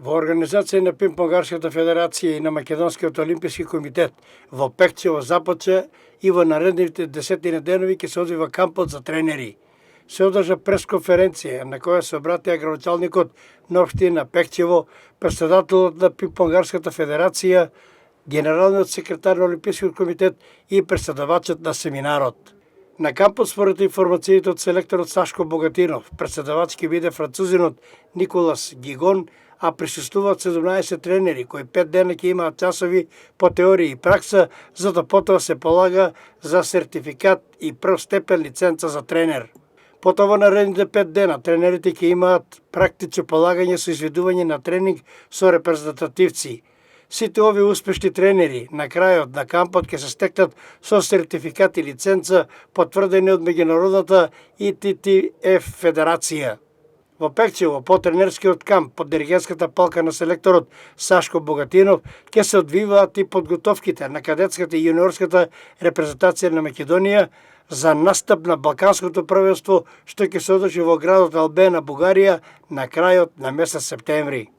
Во организација на Пинг-понгарската федерација и на Македонскиот олимписки комитет во Пекчево започна и во наредните 10 денови ќе се одвива кампот за тренери. Се одржа пресконференција на која се обратија градоначалникот на општина Пекчево, претседателот на Пинг-понгарската федерација, генералниот секретар на Олимпискиот комитет и претседавачот на семинарот. На кампот, според информациите од селекторот Сашко Богатинов, претседавач ќе биде французинот Николас Гигон, а присуствуваат 17 тренери кои 5 дена ќе имаат часови по теорија и пракса, за да потоа се полага за сертификат и прв степен лиценца за тренер. Потоа во наредните 5 дена тренерите ќе имаат практично полагање со изведување на тренинг со репрезентативци. Сите овие успешни тренери на крајот на кампот ќе се стекнат со сертификат и лиценца потврдени од меѓународната ITTF федерација. Во Пекчево, по тренерскиот камп под диригентската палка на селекторот Сашко Богатинов ќе се одвиваат и подготовките на кадетската и јуниорската репрезентација на Македонија за настап на Балканското првенство што ќе се одржи во градот Албена, Бугарија на крајот на месец септември.